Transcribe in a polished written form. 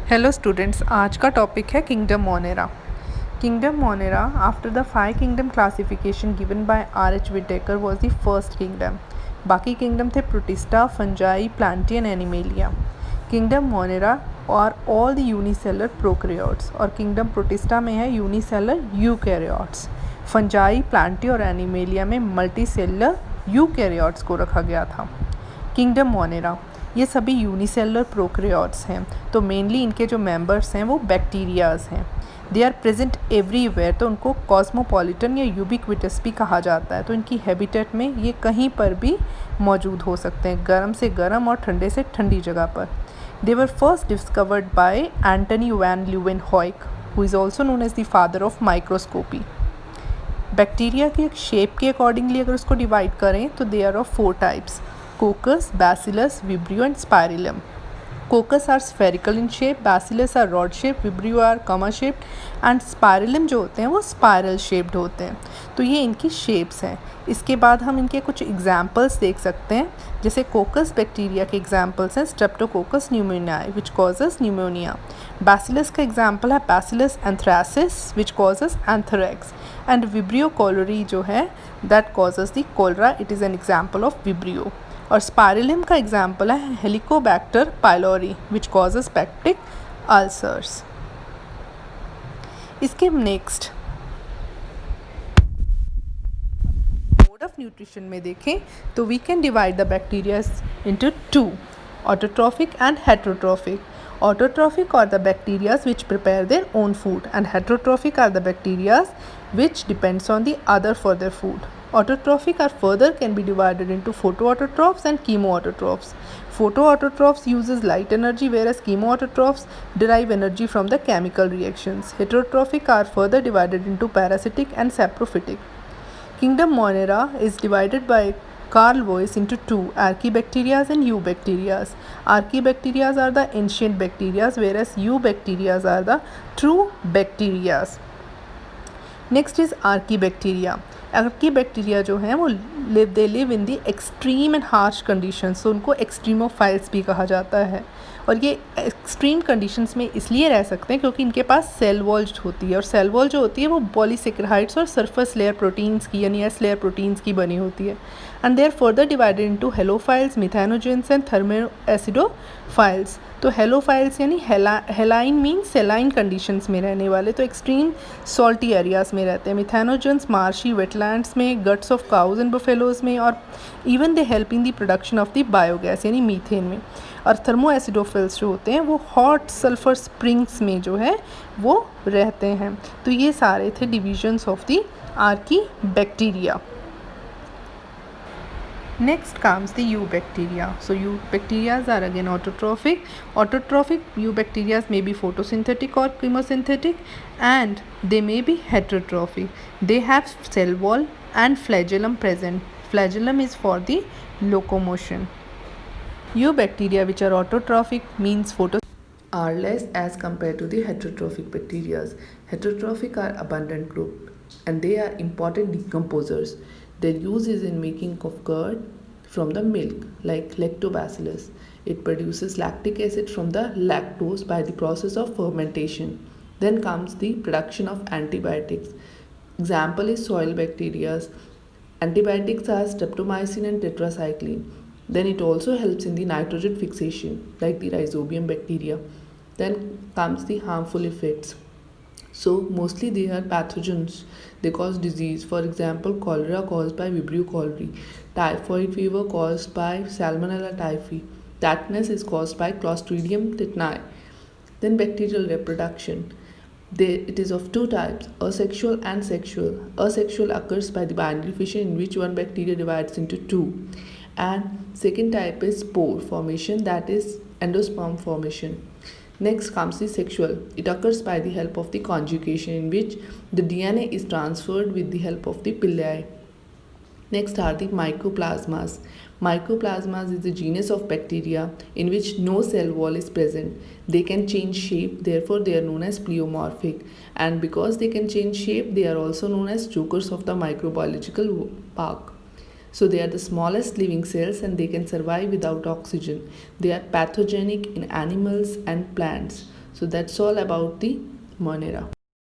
Hello students, आज का topic है kingdom Monera. Kingdom Monera after the 5 kingdom classification given by R.H. Whittaker was the first kingdom. बाकी kingdom थे Protista, Fungi, Plantae, Animalia. Kingdom Monera और all the unicellular prokaryotes, और kingdom Protista में है unicellular eukaryotes. Fungi, Plantae और Animalia में multicellular eukaryotes को रखा गया था। किंगडम मोनेरा ये सभी यूनिसेलुलर प्रोकैरियोट्स हैं, तो मेनली इनके जो मेंबर्स हैं वो बैक्टीरियाज हैं। दे आर प्रेजेंट एवरीवेयर, तो उनको कॉस्मोपॉलिटन या यूबिक्विटस भी कहा जाता है। तो इनकी हैबिटेट में ये कहीं पर भी मौजूद हो सकते हैं, गर्म से गर्म और ठंडे से ठंडी जगह पर। They were first discovered by Antonie van Leeuwenhoek, who is also known as the father of microscopy. Bacteria के शेप के अकॉर्डिंगली अगर उसको डिवाइड करें तो they are of 4 types: Coccus, Bacillus, Vibrio and Spirillum. Coccus are spherical in shape, Bacillus are rod shaped, Vibrio are comma shaped and Spirillum जो होते हैं वो spiral shaped होते हैं। तो ये इनकी shapes हैं। इसके बाद हम इनके कुछ examples देख सकते हैं, जैसे Coccus बैक्टीरिया के examples हैं Streptococcus pneumoniae which causes pneumonia. Bacillus का example है Bacillus anthracis which causes anthrax and Vibrio cholerae जो है that causes the cholera. It is an example of Vibrio. और स्पाइरलिम का एग्जाम्पल है Helicobacter pylori which causes peptic ulcers. इसके next mode of nutrition में देखें तो we can divide the bacteria into 2, autotrophic and heterotrophic. Autotrophic are the bacteria which prepare their own food and heterotrophic are the bacteria which depends on the other for their food. Autotrophic are further can be divided into photoautotrophs and chemoautotrophs. Photoautotrophs uses light energy whereas chemoautotrophs derive energy from the chemical reactions. Heterotrophic are further divided into parasitic and saprophytic. Kingdom Monera is divided by Carl Voigt into 2, Archaebacteria and Eubacteria. Archaebacteria are the ancient bacteria whereas Eubacteria are the true bacteria. Next is Archaebacteria. Archaebacteria जो हैं वो they live in the extreme and harsh conditions, तो उनको extremophiles भी कहा जाता है। और ये एक्सट्रीम कंडीशंस में इसलिए रह सकते हैं क्योंकि इनके पास सेल वॉल होती है, और सेल वॉल जो होती है वो पॉलीसेकेराइड्स और सरफेस लेयर प्रोटीन्स की यानी एस लेयर प्रोटीन्स की बनी होती है। And they are further divided into halophiles, methanogens and thermoacidophiles. तो हेलोफाइल्स यानी हेलाइन मीन सेलाइन कंडीशंस में रहने वाले, तो एक्सट्रीम सॉल्टी एरियाज में रहते हैं। मिथेनोजेंस मार्शी वेटलैंड्स में, guts of cows and buffaloes में, और even they help in the production of the biogas यानी मीथेन में। और थर्मोएसिडोफिल्स जो होते हैं वो हॉट सल्फर स्प्रिंग्स में जो है वो रहते हैं। तो ये सारे थे divisions of the archaebacteria. Next comes the eubacteria. So eubacteria are again autotrophic. Autotrophic eubacteria may be photosynthetic or chemosynthetic and they may be heterotrophic. They have cell wall and flagellum present. Flagellum is for the locomotion. Eubacteria which are autotrophic means are less as compared to the heterotrophic bacteria. Heterotrophic are abundant group and they are important decomposers. Their use is in making of curd from the milk like lactobacillus. It produces lactic acid from the lactose by the process of fermentation. Then comes the production of antibiotics. Example is soil bacteria. Antibiotics are streptomycin and tetracycline. Then it also helps in the nitrogen fixation like the rhizobium bacteria. Then comes the harmful effects. So mostly they are pathogens. They cause disease. For example, cholera caused by Vibrio cholerae, typhoid fever caused by Salmonella typhi, tetanus is caused by Clostridium tetani. Then bacterial reproduction. It is of 2 types, asexual and sexual. Asexual occurs by the binary fission in which one bacteria divides into 2. And second type is spore formation, that is endosperm formation. Next comes the sexual. It occurs by the help of the conjugation in which the DNA is transferred with the help of the pili. Next are the mycoplasmas. Mycoplasmas is a genus of bacteria in which no cell wall is present. They can change shape, therefore they are known as pleomorphic. And because they can change shape, they are also known as jokers of the microbiological park. So they are the smallest living cells and they can survive without oxygen. They are pathogenic in animals and plants. So that's all about the Monera.